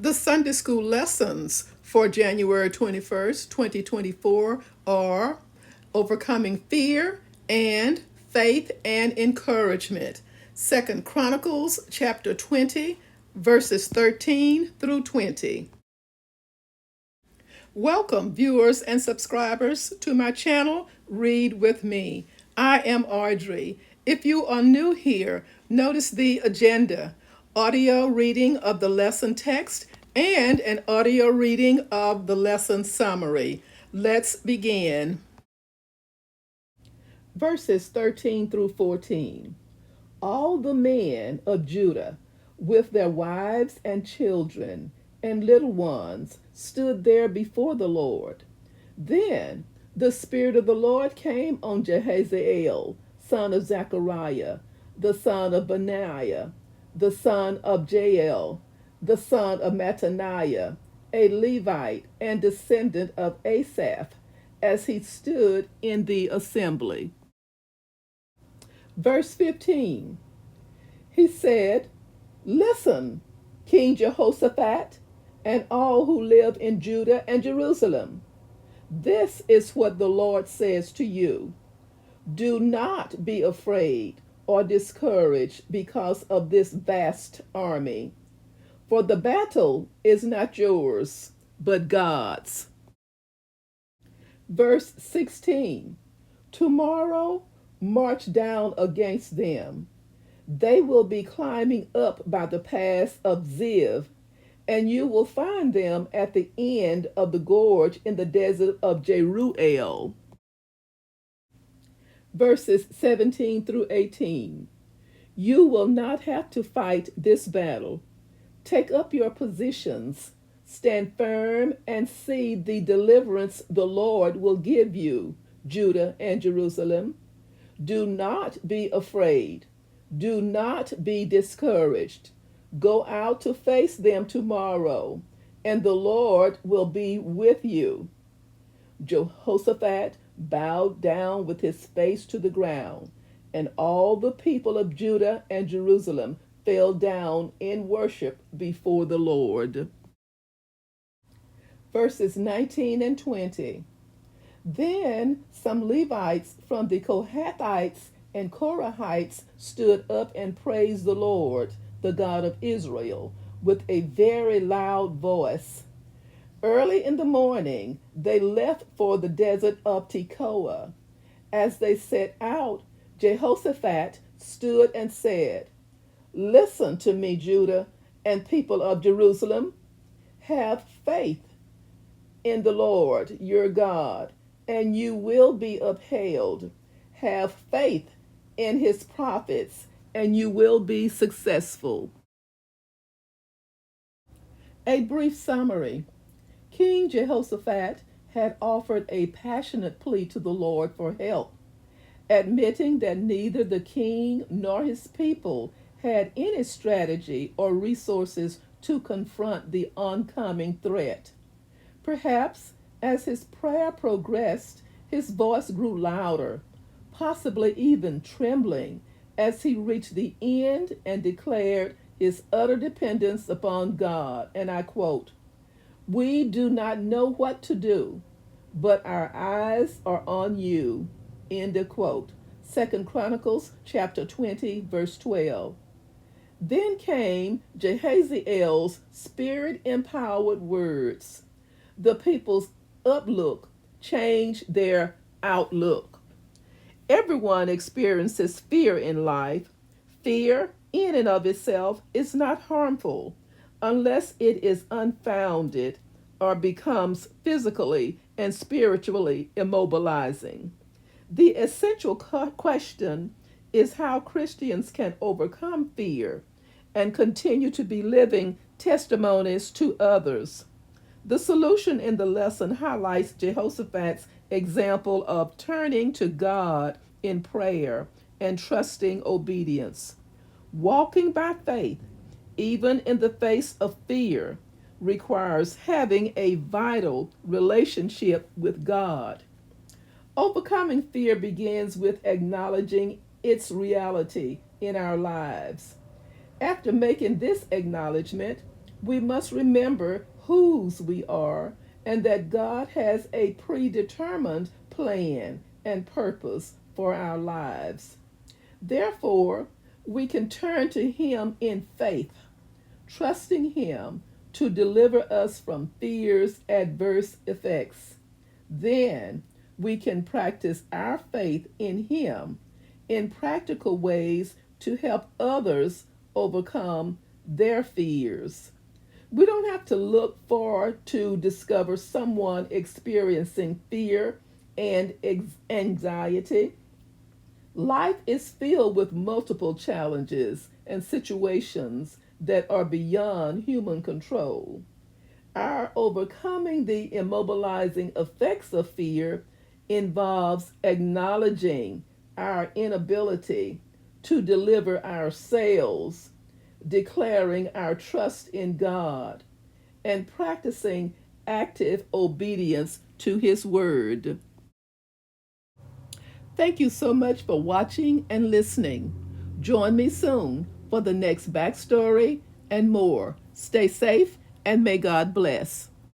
The Sunday School lessons for January 21st, 2024 are Overcoming Fear and Faith and Encouragement. 2 Chronicles chapter 20, verses 13 through 20. Welcome, viewers and subscribers, to my channel, Read With Me. I am Audrey. If you are new here, notice the agenda: audio reading of the lesson text and an audio reading of the lesson summary. Let's begin. Verses 13 through 14. All the men of Judah, with their wives and children and little ones, stood there before the Lord. Then the Spirit of the Lord came on Jehaziel, son of Zechariah, the son of Benaiah, the son of Jael, the son of Mattaniah, a Levite and descendant of Asaph, as he stood in the assembly. Verse 15. He said, "Listen, King Jehoshaphat, and all who live in Judah and Jerusalem. This is what the Lord says to you. Do not be afraid or discouraged because of this vast army, for the battle is not yours, but God's." Verse 16. Tomorrow march down against them. They will be climbing up by the pass of Ziv, and you will find them at the end of the gorge in the desert of Jeruel. Verses 17 through 18. You will not have to fight this battle. Take up your positions, stand firm, and see the deliverance the Lord will give you, Judah and Jerusalem. Do not be afraid. Do not be discouraged. Go out to face them tomorrow, and the Lord will be with you. Jehoshaphat bowed down with his face to the ground, and all the people of Judah and Jerusalem fell down in worship before the Lord. Verses 19 and 20. Then some Levites from the Kohathites and Korahites stood up and praised the Lord, the God of Israel, with a very loud voice. Early in the morning, they left for the desert of Tekoa. As they set out, Jehoshaphat stood and said, "Listen to me, Judah and people of Jerusalem. Have faith in the Lord your God, and you will be upheld. Have faith in his prophets, and you will be successful." A brief summary. King Jehoshaphat had offered a passionate plea to the Lord for help, admitting that neither the king nor his people had any strategy or resources to confront the oncoming threat. Perhaps as his prayer progressed, his voice grew louder, possibly even trembling, as he reached the end and declared his utter dependence upon God. And I quote, "We do not know what to do, but our eyes are on you." End of quote. 2 Chronicles chapter 20, verse 12. Then came Jehaziel's spirit-empowered words. The people's outlook changed their outlook. Everyone experiences fear in life. Fear, in and of itself, is not harmful unless it is unfounded or becomes physically and spiritually immobilizing. The essential question is how Christians can overcome fear and continue to be living testimonies to others. The solution in the lesson highlights Jehoshaphat's example of turning to God in prayer and trusting obedience. Walking by faith, even in the face of fear, requires having a vital relationship with God. Overcoming fear begins with acknowledging its reality in our lives. After making this acknowledgement, We must remember whose we are and that God has a predetermined plan and purpose for our lives. Therefore, we can turn to Him in faith, trusting Him to deliver us from fear's adverse effects. Then we can practice our faith in Him in practical ways to help others overcome their fears. We don't have to look far to discover someone experiencing fear and anxiety. Life is filled with multiple challenges and situations that are beyond human control. Our overcoming the immobilizing effects of fear involves acknowledging our inability to deliver ourselves, declaring our trust in God, and practicing active obedience to His Word. Thank you so much for watching and listening. Join me soon for the next backstory and more. Stay safe and may God bless.